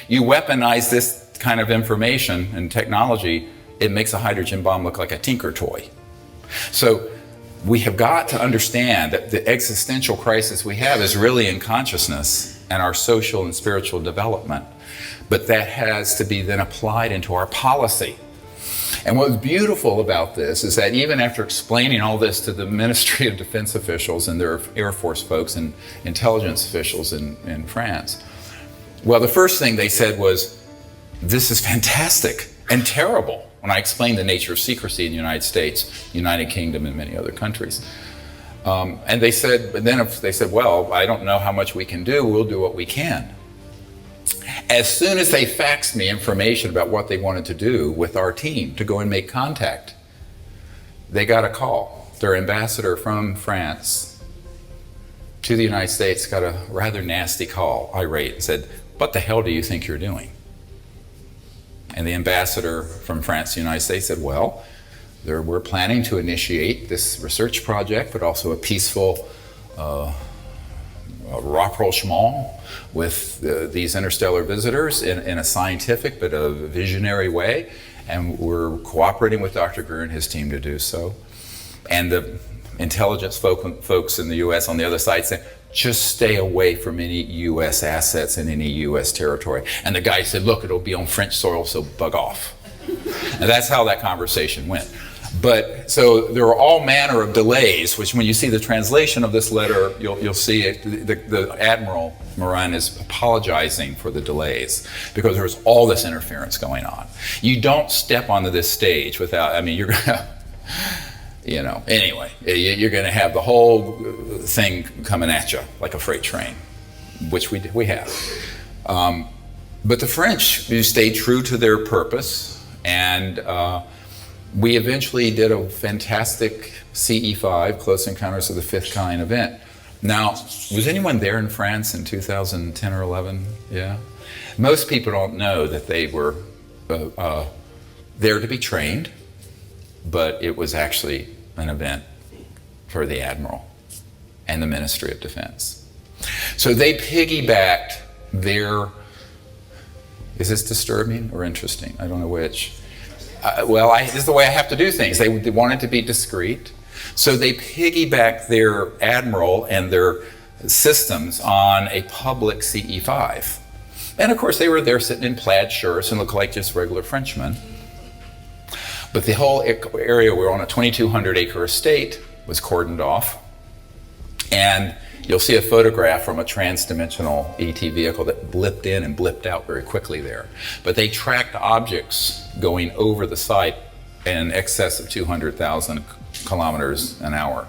You weaponize this kind of information and technology, it makes a hydrogen bomb look like a tinker toy. So we have got to understand that the existential crisis we have is really in consciousness and our social and spiritual development. But that has to be then applied into our policy. And what was beautiful about this is that even after explaining all this to the Ministry of Defense officials and their Air Force folks and intelligence officials in France, well, the first thing they said was, this is fantastic and terrible. When I explained the nature of secrecy in the United States, United Kingdom, and many other countries. And they said, but then they said, well, I don't know how much we can do, we'll do what we can. As soon as they faxed me information about what they wanted to do with our team to go and make contact, they got a call. Their ambassador from France to the United States got a rather nasty call, irate, and said, what the hell do you think you're doing? And the ambassador from France to the United States said, well, we're planning to initiate this research project, but also a peaceful rapprochement with these interstellar visitors in a scientific but a visionary way. And we're cooperating with Dr. Greer and his team to do so. And the intelligence folks in the US on the other side said, just stay away from any U.S. assets in any U.S. territory. And the guy said, look, it'll be on French soil, so bug off. And that's how that conversation went. But so there were all manner of delays, which when you see the translation of this letter, you'll see it. The Admiral Morin is apologizing for the delays because there was all this interference going on. You don't step onto this stage without, I mean, you're going to, you know, anyway, you're going to have the whole thing coming at you like a freight train, which we have. But the French stayed true to their purpose, and we eventually did a fantastic CE5, Close Encounters of the Fifth Kind event. Now, was anyone there in France in 2010 or 11? Yeah. Most people don't know that they were there to be trained, but it was actually an event for the Admiral and the Ministry of Defense. So they piggybacked their, is this disturbing or interesting? I don't know which. This is the way I have to do things. They wanted to be discreet. So they piggybacked their Admiral and their systems on a public CE5. And of course they were there sitting in plaid shirts and looked like just regular Frenchmen. But the whole area, we were on a 2,200 acre estate, was cordoned off. And you'll see a photograph from a trans-dimensional ET vehicle that blipped in and blipped out very quickly there. But they tracked objects going over the site in excess of 200,000 kilometers an hour.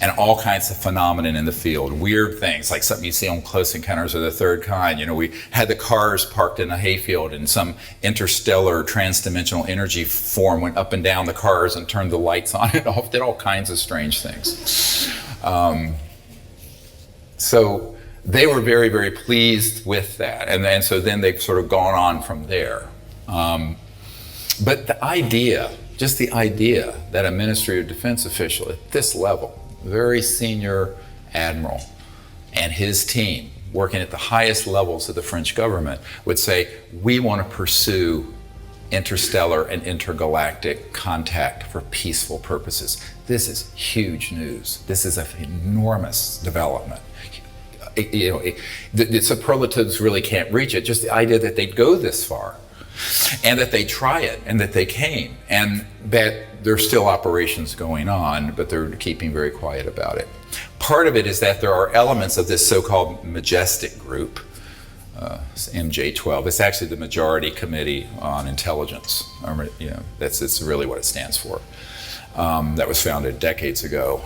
And all kinds of phenomena in the field, weird things, like something you see on Close Encounters of the Third Kind. You know, we had the cars parked in a hayfield and some interstellar trans-dimensional energy form went up and down the cars and turned the lights on and off, did all kinds of strange things. So they were very, very pleased with that. And so then they've sort of gone on from there. But the idea, just the idea that a Ministry of Defense official at this level, very senior admiral, and his team working at the highest levels of the French government would say, we want to pursue interstellar and intergalactic contact for peaceful purposes. This is huge news. This is an enormous development. The superlatives really can't reach it. Just the idea that they'd go this far, and that they try it, and that they came, and that there's still operations going on, but they're keeping very quiet about it. Part of it is that there are elements of this so-called majestic group, MJ12. It's actually the Majority Committee on Intelligence. It's really what it stands for. That was founded decades ago.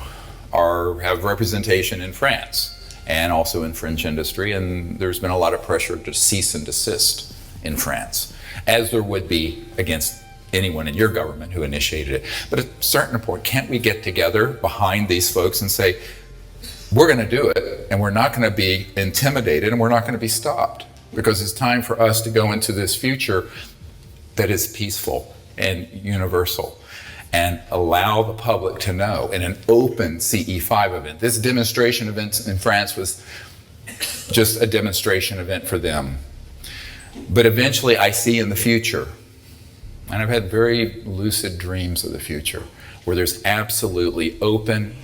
Have representation in France and also in French industry, and there's been a lot of pressure to cease and desist in France, as there would be against anyone in your government who initiated it. But at a certain point, can't we get together behind these folks and say, we're going to do it, and we're not going to be intimidated, and we're not going to be stopped, because it's time for us to go into this future that is peaceful and universal, and allow the public to know in an open CE5 event. This demonstration event in France was just a demonstration event for them. But eventually I see in the future, and I've had very lucid dreams of the future, where there's absolutely open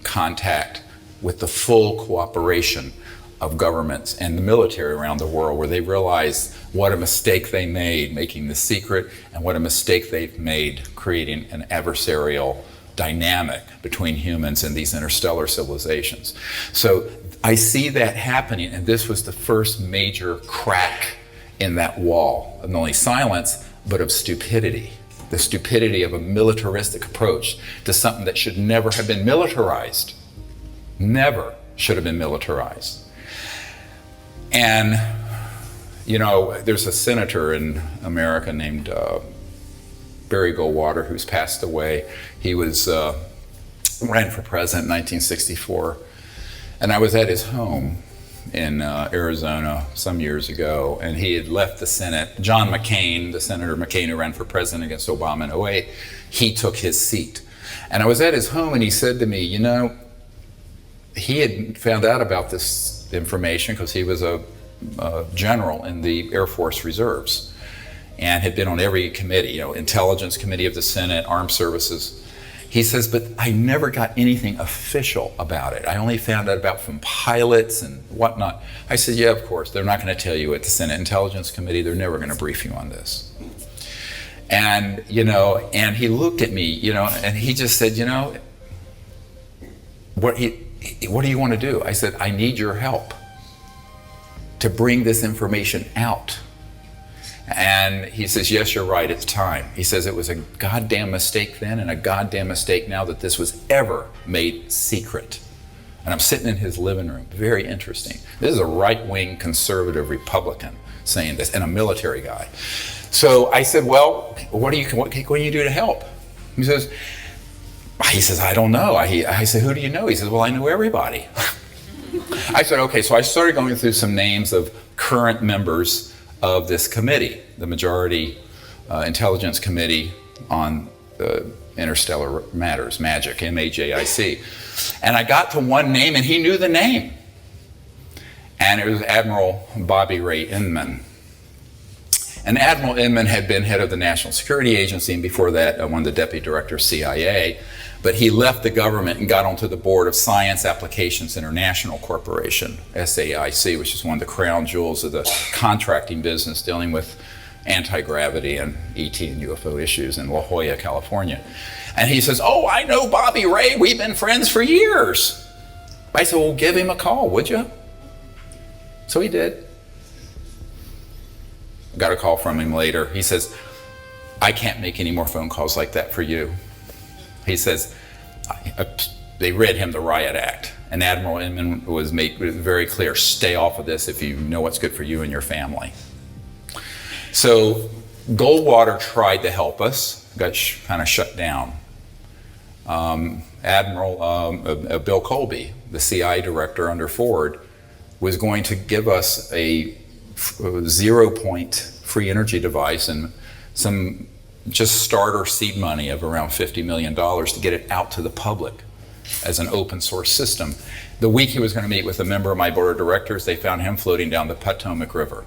contact with the full cooperation of governments and the military around the world, where they realize what a mistake they made making this secret and what a mistake they've made creating an adversarial dynamic between humans and these interstellar civilizations. So I see that happening, and this was the first major crack in that wall of not only silence, but of stupidity. The stupidity of a militaristic approach to something that should never have been militarized. Never should have been militarized. And, you know, there's a senator in America named Barry Goldwater who's passed away. He was ran for president in 1964. And I was at his home in Arizona some years ago, and he had left the Senate. John McCain, the Senator McCain who ran for president against Obama in 2008, he took his seat. And I was at his home, and he said to me, you know, he had found out about this information because he was a general in the Air Force Reserves and had been on every committee, you know, Intelligence Committee of the Senate, Armed Services. He says, but I never got anything official about it. I only found out about from pilots and whatnot. I said, yeah, of course. They're not going to tell you at the Senate Intelligence Committee. They're never going to brief you on this. And, you know, and he looked at me, you know, and he just said, you know, what do you want to do? I said, I need your help to bring this information out. And he says, yes, you're right, it's time. He says it was a goddamn mistake then and a goddamn mistake now that this was ever made secret. And I'm sitting in his living room, very interesting. This is a right-wing conservative Republican saying this, and a military guy. So I said, well, what can you do to help? He says, I don't know. I said, who do you know? He says, well, I know everybody. I said, okay, so I started going through some names of current members of this committee, the Majority Intelligence Committee on Interstellar Matters, MAGIC, M-A-J-I-C. And I got to one name, and he knew the name. And it was Admiral Bobby Ray Inman. And Admiral Inman had been head of the National Security Agency, and before that, one of the deputy directors of CIA. But he left the government and got onto the board of Science Applications International Corporation, SAIC, which is one of the crown jewels of the contracting business dealing with anti-gravity and ET and UFO issues in La Jolla, California. And he says, oh, I know Bobby Ray. We've been friends for years. I said, well, give him a call, would you? So he did. Got a call from him later. He says, I can't make any more phone calls like that for you. He says, they read him the Riot Act, and Admiral Inman was very clear, stay off of this if you know what's good for you and your family. So Goldwater tried to help us, got kind of shut down. Admiral Bill Colby, the CI director under Ford, was going to give us a 0-point free energy device and some just starter seed money of around $50 million to get it out to the public as an open source system. The week he was going to meet with a member of my board of directors, they found him floating down the Potomac River.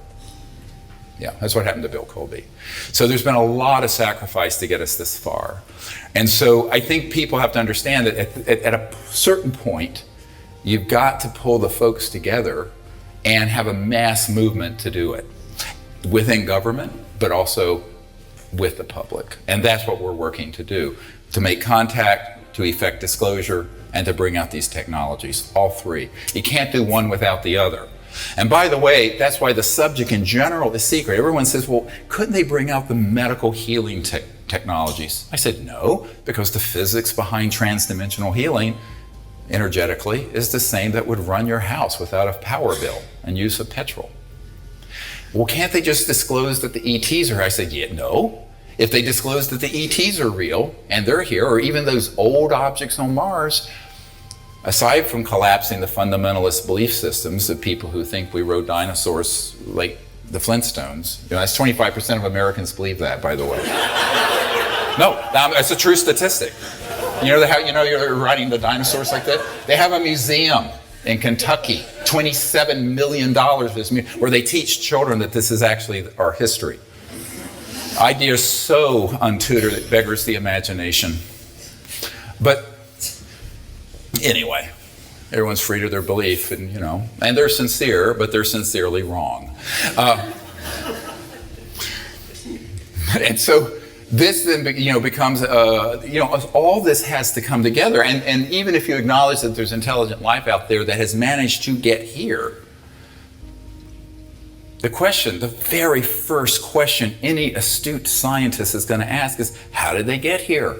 Yeah, that's what happened to Bill Colby. So there's been a lot of sacrifice to get us this far. And so I think people have to understand that at a certain point, you've got to pull the folks together and have a mass movement to do it within government, but also with the public. And that's what we're working to do, to make contact, to effect disclosure, and to bring out these technologies, all three. You can't do one without the other. And by the way, that's why the subject in general is secret. Everyone says, well, couldn't they bring out the medical healing technologies? I said, no, because the physics behind transdimensional healing energetically is the same that would run your house without a power bill and use of petrol. Well, can't they just disclose that the ETs are? I said, yeah, no. If they disclose that the ETs are real and they're here, or even those old objects on Mars, aside from collapsing the fundamentalist belief systems of people who think we rode dinosaurs like the Flintstones, you know, that's 25% of Americans believe that, by the way. No, it's a true statistic. You know how you're riding the dinosaurs like that? They have a museum in Kentucky $27 million for this music, where they teach children that this is actually our history. Ideas so untutored it beggars the imagination. But anyway, everyone's free to their belief, and and they're sincere, but they're sincerely wrong. And so this then, becomes, all this has to come together. And even if you acknowledge that there's intelligent life out there that has managed to get here, the very first question any astute scientist is going to ask is, how did they get here?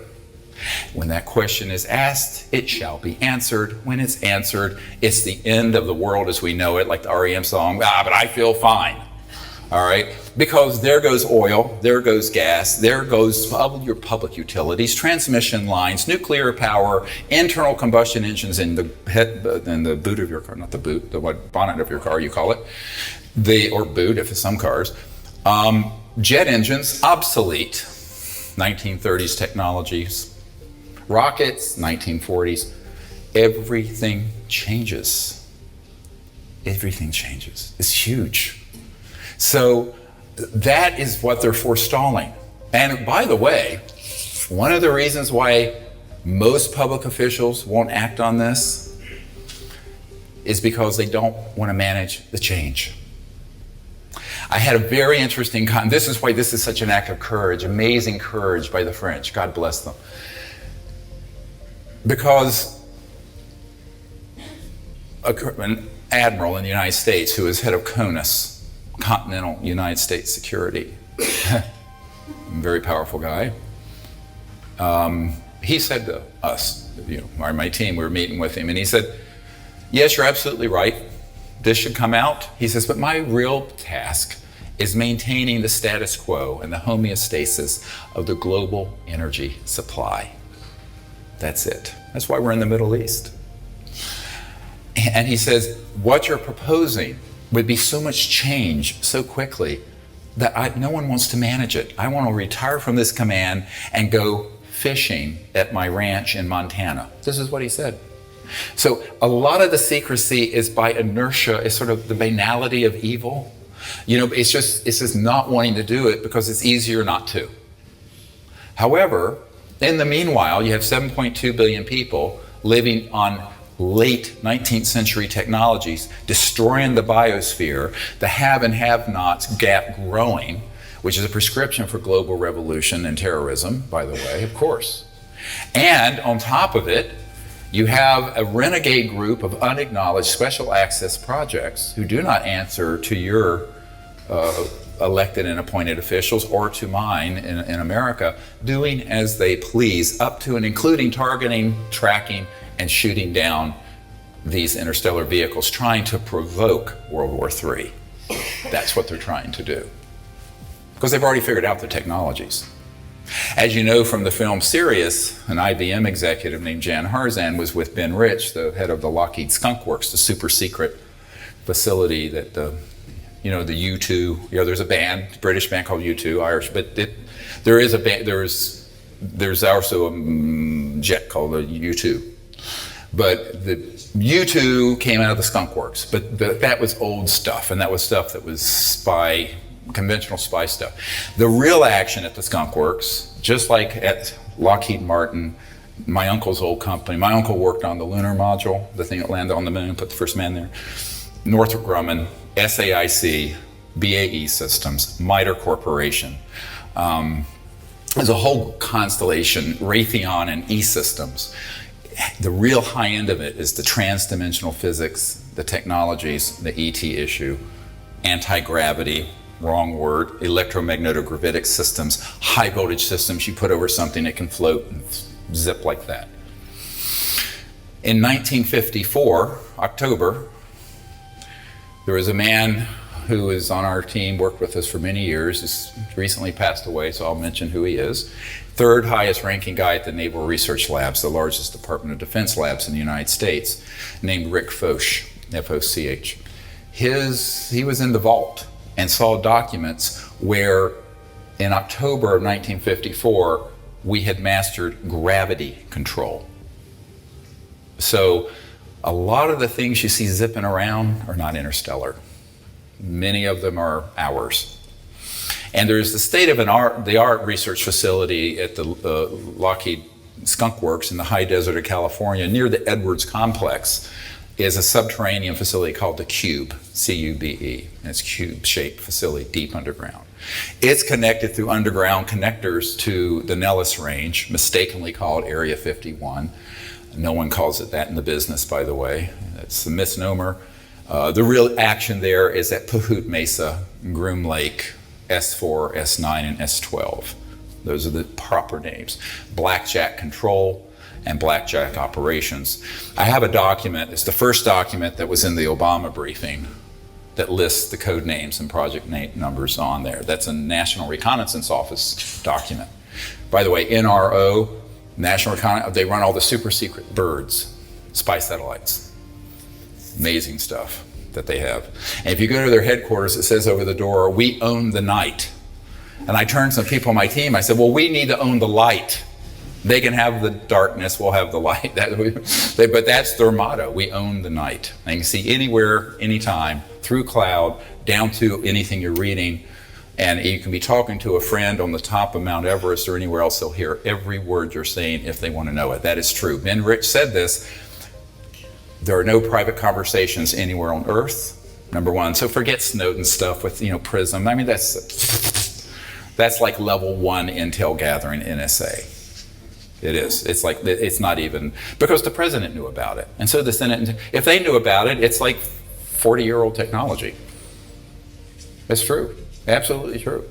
When that question is asked, it shall be answered. When it's answered, it's the end of the world as we know it, like the REM song, but I feel fine. All right? Because there goes oil, there goes gas, there goes your public utilities, transmission lines, nuclear power, internal combustion engines in the boot of your car, not the boot, the bonnet of your car, you call it. Or boot, if it's some cars. Jet engines, obsolete. 1930s technologies. Rockets, 1940s. Everything changes. Everything changes. It's huge. So that is what they're forestalling. And by the way, one of the reasons why most public officials won't act on this is because they don't want to manage the change. I had a very interesting this is why this is such an act of courage, amazing courage by the French. God bless them. Because an admiral in the United States who is head of CONUS, Continental United States Security, very powerful guy, he said to us, my team, we were meeting with him, and he said, yes, you're absolutely right. This should come out. He says, but my real task is maintaining the status quo and the homeostasis of the global energy supply. That's it. That's why we're in the Middle East. And he says, what you're proposing would be so much change so quickly that no one wants to manage it. I want to retire from this command and go fishing at my ranch in Montana. This is what he said. So a lot of the secrecy is by inertia, is sort of the banality of evil. It's just not wanting to do it because it's easier not to. However, in the meanwhile, you have 7.2 billion people living on late 19th century technologies, destroying the biosphere, the have and have-nots gap growing, which is a prescription for global revolution and terrorism, by the way, of course. And on top of it, you have a renegade group of unacknowledged special access projects who do not answer to your elected and appointed officials or to mine in America, doing as they please, up to and including targeting, tracking, and shooting down these interstellar vehicles, trying to provoke World War III. That's what they're trying to do. Because they've already figured out the technologies. As you know from the film Sirius, an IBM executive named Jan Harzan was with Ben Rich, the head of the Lockheed Skunk Works, the super secret facility that the U2, there's a band, British band called U2, Irish, but there is a band, there's also a jet called the U2. But the U2 came out of the Skunk Works, but that was old stuff, and that was stuff that was conventional spy stuff. The real action at the Skunk Works, just like at Lockheed Martin, my uncle's old company, my uncle worked on the lunar module, the thing that landed on the moon, put the first man there, Northrop Grumman, SAIC, BAE Systems, MITRE Corporation. There's a whole constellation, Raytheon and E-Systems. The real high end of it is the transdimensional physics, the technologies, the ET issue, anti-gravity, wrong word, electromagnetic-gravitic systems, high voltage systems you put over something, it can float and zip like that. In 1954, October, there was a man who is on our team, worked with us for many years, has recently passed away, so I'll mention who he is. Third highest ranking guy at the Naval Research Labs, the largest Department of Defense labs in the United States, named Rick Foch, F-O-C-H. He was in the vault and saw documents where in October of 1954, we had mastered gravity control. So A lot of the things you see zipping around are not interstellar. Many of them are ours. And there's the state-of-the-art research facility at the Lockheed Skunk Works in the high desert of California, near the Edwards complex, is a subterranean facility called the Cube, C-U-B-E. And it's a cube-shaped facility deep underground. It's connected through underground connectors to the Nellis Range, mistakenly called Area 51. No one calls it that in the business, by the way. It's a misnomer. The real action there is at Pahut Mesa, Groom Lake, S4, S9, and S12. Those are the proper names. Blackjack Control and Blackjack Operations. I have a document, it's the first document that was in the Obama briefing that lists the code names and project numbers on there. That's a National Reconnaissance Office document. By the way, NRO, National Reconnaissance, they run all the super secret birds, spy satellites. Amazing stuff that they have. And if you go to their headquarters, it says over the door, "We own the night." And I turned to some people on my team, I said, well, we need to own the light. They can have the darkness, we'll have the light. But that's their motto, we own the night. And you can see anywhere, anytime, through cloud, down to anything you're reading. And you can be talking to a friend on the top of Mount Everest or anywhere else, they'll hear every word you're saying if they want to know it. That is true. Ben Rich said this, there are no private conversations anywhere on Earth, number one. So forget Snowden stuff with, PRISM. I mean, that's like level 1 intel gathering NSA. It is. It's like, it's not even, because the president knew about it. And so the Senate, if they knew about it, it's like 40-year-old technology. It's true. Absolutely true.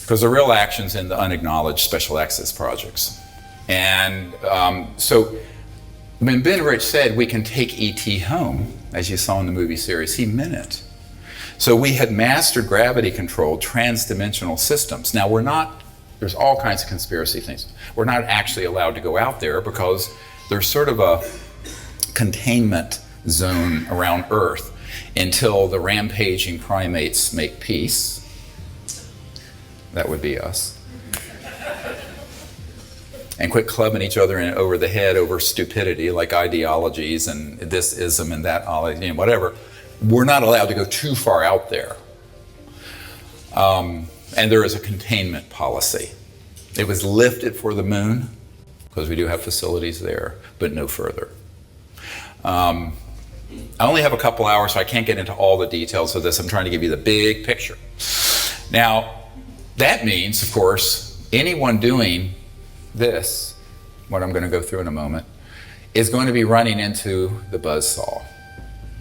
Because the real action's in the unacknowledged special access projects. And so when Ben Rich said we can take ET home, as you saw in the movie series, he meant it. So we had mastered gravity-controlled trans-dimensional systems. Now there's all kinds of conspiracy things. We're not actually allowed to go out there because there's sort of a containment zone around Earth until the rampaging primates make peace. That would be us. And quit clubbing each other over the head over stupidity, like ideologies and this ism and that, whatever. We're not allowed to go too far out there. And there is a containment policy. It was lifted for the moon, because we do have facilities there, but no further. I only have a couple hours, so I can't get into all the details of this. I'm trying to give you the big picture. Now, that means, of course, anyone doing this, what I'm going to go through in a moment, is going to be running into the buzzsaw.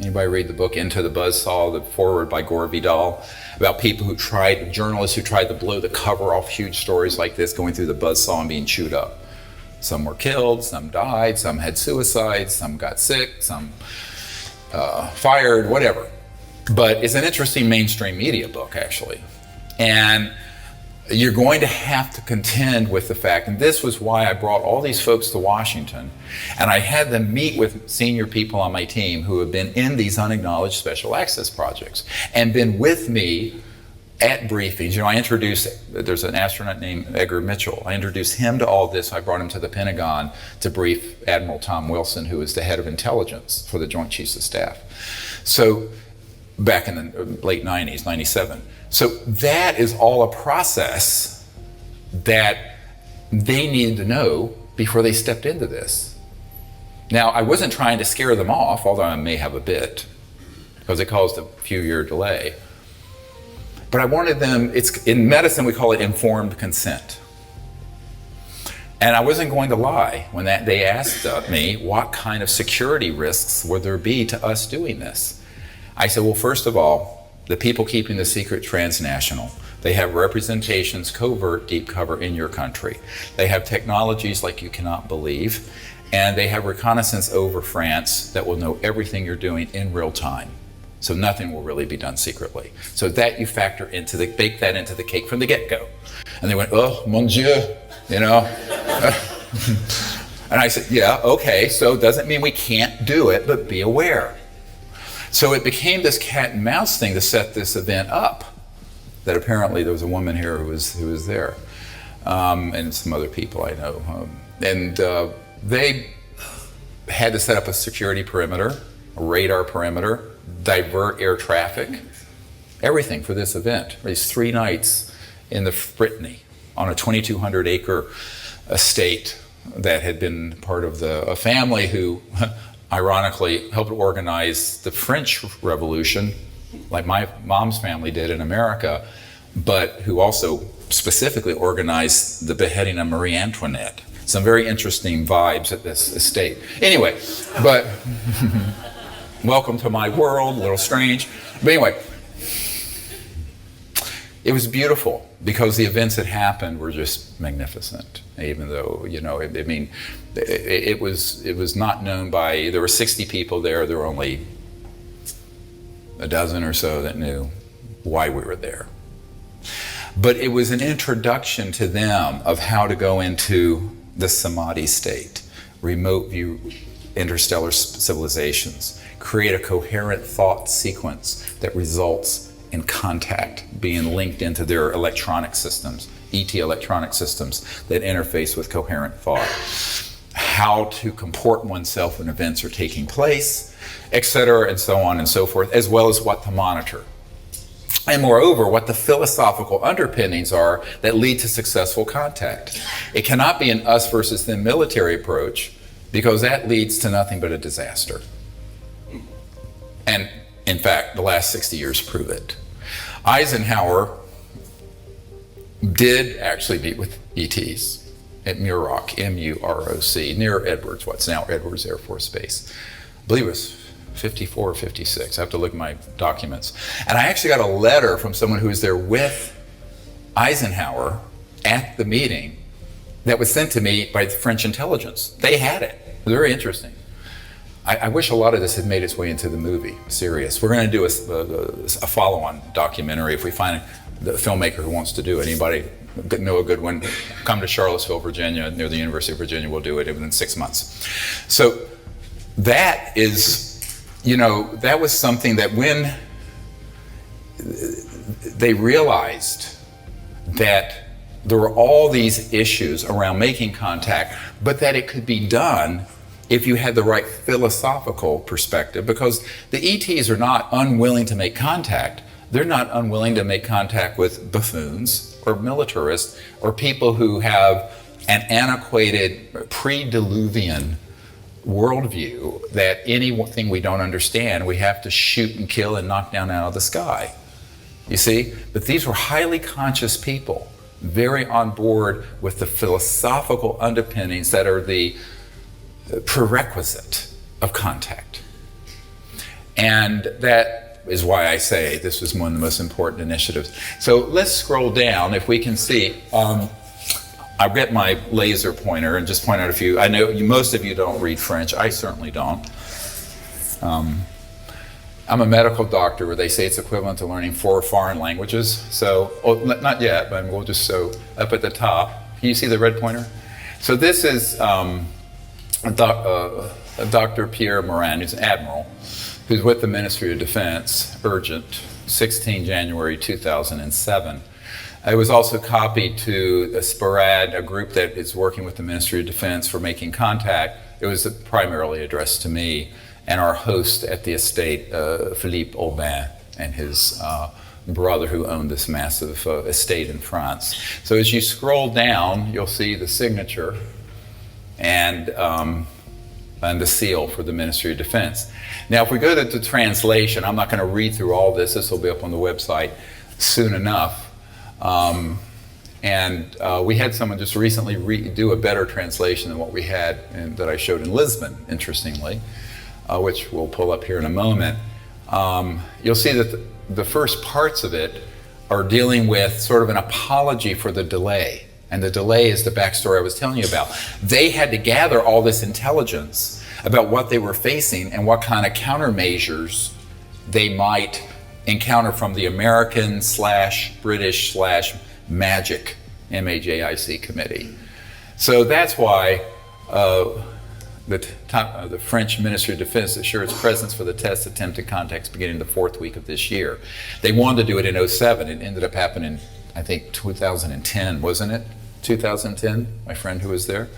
Anybody read the book Into the Buzzsaw, the foreword by Gore Vidal, about people journalists who tried to blow the cover off huge stories like this, going through the buzzsaw and being chewed up. Some were killed, some died, some had suicides, some got sick, some fired, whatever. But it's an interesting mainstream media book, actually. And you're going to have to contend with the fact, and this was why I brought all these folks to Washington, and I had them meet with senior people on my team who have been in these unacknowledged special access projects and been with me at briefings. I introduced, there's an astronaut named Edgar Mitchell. I introduced him to all this. I brought him to the Pentagon to brief Admiral Tom Wilson, who is the head of intelligence for the Joint Chiefs of Staff. So back in the late 90s, 97. So that is all a process that they needed to know before they stepped into this. Now, I wasn't trying to scare them off, although I may have a bit, because it caused a few-year delay. But I wanted them, in medicine we call it informed consent. And I wasn't going to lie when they asked me what kind of security risks would there be to us doing this. I said, well, first of all, the people keeping the secret transnational. They have representations, covert, deep cover in your country. They have technologies like you cannot believe. And they have reconnaissance over France that will know everything you're doing in real time. So nothing will really be done secretly. So that you factor into bake that into the cake from the get-go. And they went, oh, mon Dieu, And I said, yeah, okay, so it doesn't mean we can't do it, but be aware. So it became this cat and mouse thing to set this event up, that apparently there was a woman here who was there, and some other people I know. had to set up a security perimeter, a radar perimeter, divert air traffic, everything for this event. These 3 nights in the Brittany on a 2,200 acre estate that had been part of a family who ironically helped organize the French Revolution, like my mom's family did in America, but who also specifically organized the beheading of Marie Antoinette. Some very interesting vibes at this estate. Anyway, but welcome to my world, a little strange. But anyway, it was beautiful because the events that happened were just magnificent. Even though, you know, it was not known by, there were 60 people there, there were only a dozen or so that knew why we were there. But it was an introduction to them of how to go into the samadhi state, remote view interstellar civilizations, create a coherent thought sequence that results in contact being linked into their electronic systems, ET electronic systems that interface with coherent thought, how to comport oneself when events are taking place, etc., and so on and so forth, as well as what to monitor. And moreover, what the philosophical underpinnings are that lead to successful contact. It cannot be an us versus them military approach, because that leads to nothing but a disaster. And in fact, the last 60 years prove it. Eisenhower did actually meet with ETs at Muroc, M-U-R-O-C, near Edwards, what's now Edwards Air Force Base. I believe it was 54 or 56. I have to look at my documents. And I actually got a letter from someone who was there with Eisenhower at the meeting that was sent to me by the French intelligence. They had it. It was very interesting. I wish a lot of this had made its way into the movie, serious. We're going to do a follow-on documentary if we find the filmmaker who wants to do it. Anybody know a good one? Come to Charlottesville, Virginia, near the University of Virginia. We'll do it within 6 months. So that is, you know, that was something that when they realized that there were all these issues around making contact, but that it could be done if you had the right philosophical perspective, because the ETs are not unwilling to make contact. They're not unwilling to make contact with buffoons or militarists or people who have an antiquated pre-diluvian worldview that anything we don't understand, we have to shoot and kill and knock down out of the sky. You see? But these were highly conscious people, very on board with the philosophical underpinnings that are the prerequisite of contact. And that is why I say this was one of the most important initiatives. So let's scroll down if we can see. I'll get my laser pointer and just point out a few. I know most of you don't read French. I certainly don't. I'm a medical doctor where they say it's equivalent to learning 4 foreign languages. So, not yet, but we'll just, so up at the top. Can you see the red pointer? So this is Dr. Pierre Morin, who's an admiral, who's with the Ministry of Defense, urgent, 16 January 2007. It was also copied to a SPARAD, a group that is working with the Ministry of Defense for making contact. It was primarily addressed to me and our host at the estate, Philippe Aubin, and his brother who owned this massive estate in France. So as you scroll down, you'll see the signature and the seal for the Ministry of Defense. Now, if we go to the translation, I'm not going to read through all this. This will be up on the website soon enough. We had someone just recently do a better translation than what we had and that I showed in Lisbon, interestingly, which we'll pull up here in a moment. You'll see that the first parts of it are dealing with sort of an apology for the delay. And the delay is the backstory I was telling you about. They had to gather all this intelligence about what they were facing and what kind of countermeasures they might encounter from the American/British/Magic, MAJIC committee. So that's why the French Ministry of Defense assured its presence for the test attempted contacts beginning the 4th week of this year. They wanted to do it in 2007. It ended up happening, I think, 2010, wasn't it? 2010, my friend who was there.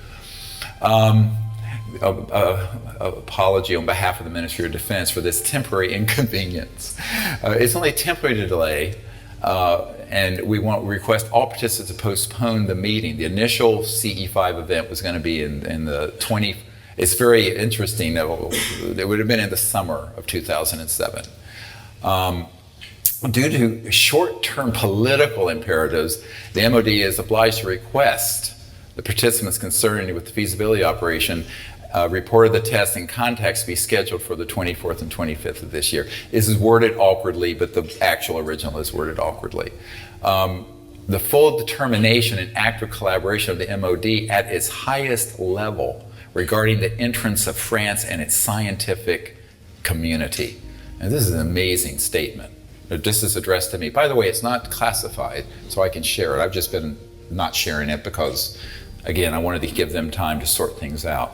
apology on behalf of the Ministry of Defense for this temporary inconvenience. It's only a temporary delay, and we request all participants to postpone the meeting. The initial CE5 event was going to be in the 20. It's very interesting that it would have been in the summer of 2007. Due to short-term political imperatives, the MOD is obliged to request the participants concerned with the feasibility operation reported the test and contacts be scheduled for the 24th and 25th of this year. This is worded awkwardly, but the actual original is worded awkwardly. The full determination and active collaboration of the MOD at its highest level regarding the entrance of France and its scientific community. And this is an amazing statement. This is addressed to me. By the way, it's not classified, so I can share it. I've just been not sharing it because, again, I wanted to give them time to sort things out.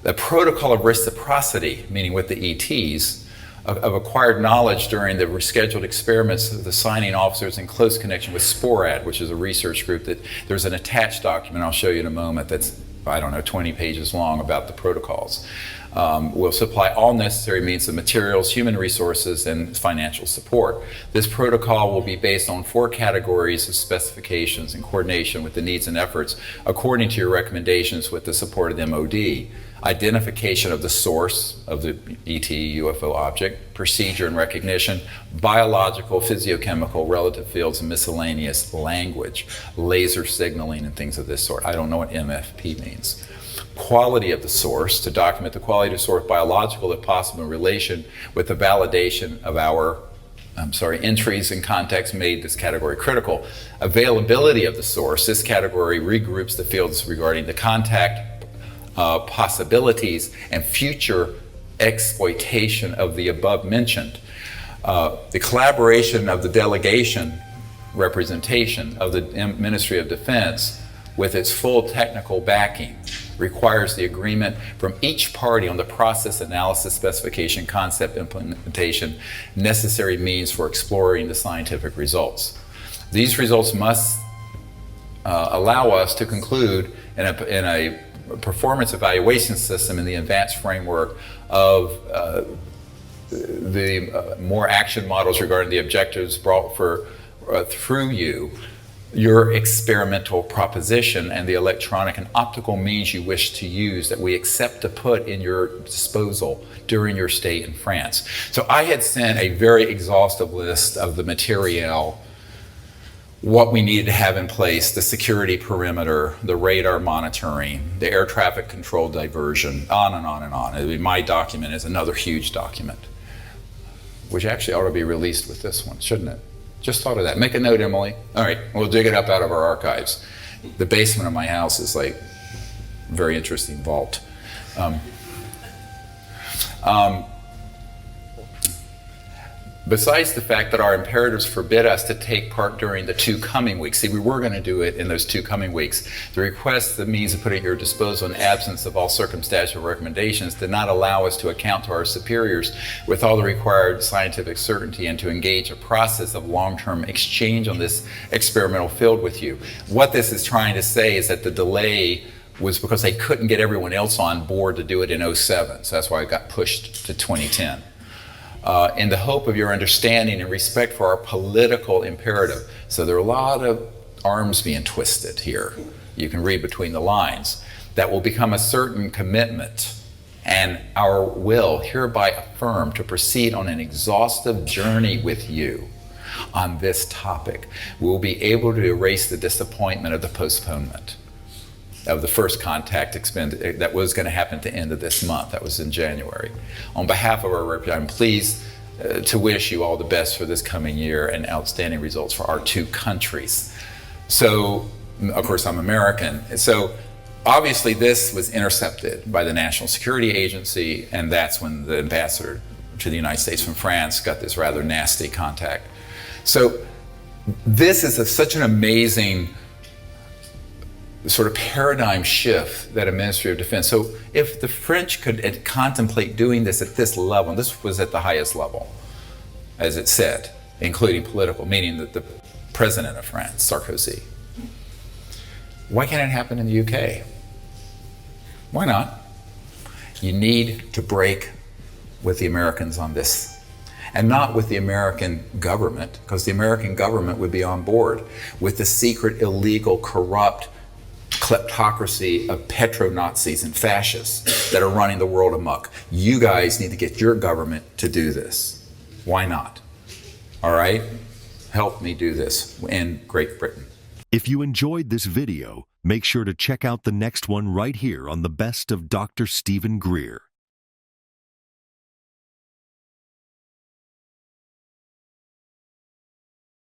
The protocol of reciprocity, meaning with the ETs, of acquired knowledge during the rescheduled experiments of the signing officers in close connection with SPORAD, which is a research group that there's an attached document I'll show you in a moment that's, I don't know, 20 pages long about the protocols. Will supply all necessary means of materials, human resources, and financial support. This protocol will be based on 4 categories of specifications in coordination with the needs and efforts according to your recommendations with the support of the MOD. Identification of the source of the ET UFO object, procedure and recognition, biological, physiochemical, relative fields, and miscellaneous language, laser signaling, and things of this sort. I don't know what MFP means. Quality of the source, to document the quality of the source, biological if possible, in relation with the validation of our entries and contacts made this category critical. Availability of the source, this category regroups the fields regarding the contact possibilities and future exploitation of the above mentioned. The collaboration of the delegation representation of the Ministry of Defense with its full technical backing requires the agreement from each party on the process, analysis, specification, concept, implementation, necessary means for exploring the scientific results. These results must allow us to conclude in a performance evaluation system in the advanced framework of the more action models regarding the objectives brought through your experimental proposition and the electronic and optical means you wish to use that we accept to put in your disposal during your stay in France. So I had sent a very exhaustive list of the material, what we needed to have in place, the security perimeter, the radar monitoring, the air traffic control diversion, on and on and on. I mean, my document is another huge document, which actually ought to be released with this one, shouldn't it? Just thought of that. Make a note, Emily. All right, we'll dig it up out of our archives. The basement of my house is like a very interesting vault. Besides the fact that our imperatives forbid us to take part during the 2 coming weeks, see, we were going to do it in those 2 coming weeks. The request that means to put at your disposal in absence of all circumstantial recommendations did not allow us to account to our superiors with all the required scientific certainty and to engage a process of long-term exchange on this experimental field with you. What this is trying to say is that the delay was because they couldn't get everyone else on board to do it in 2007, so that's why it got pushed to 2010. In the hope of your understanding and respect for our political imperative. So there are a lot of arms being twisted here. You can read between the lines. That will become a certain commitment and our will hereby affirm to proceed on an exhaustive journey with you on this topic. We will be able to erase the disappointment of the postponement of the first contact that was going to happen at the end of this month. That was in January. On behalf of our representative, I'm pleased to wish you all the best for this coming year and outstanding results for our 2 countries. So, of course, I'm American. So, obviously, this was intercepted by the National Security Agency, and that's when the ambassador to the United States from France got this rather nasty contact. So, this is such an amazing sort of paradigm shift that a Ministry of Defense. So if the French could contemplate doing this at this level, and this was at the highest level, as it said, including political, meaning that the president of France, Sarkozy, why can't it happen in the UK? Why not? You need to break with the Americans on this. And not with the American government, because the American government would be on board with the secret, illegal, corrupt kleptocracy of petro-Nazis and fascists that are running the world amok. You guys need to get your government to do this. Why not? All right? Help me do this in Great Britain. If you enjoyed this video, make sure to check out the next one right here on the Best of Dr. Stephen Greer.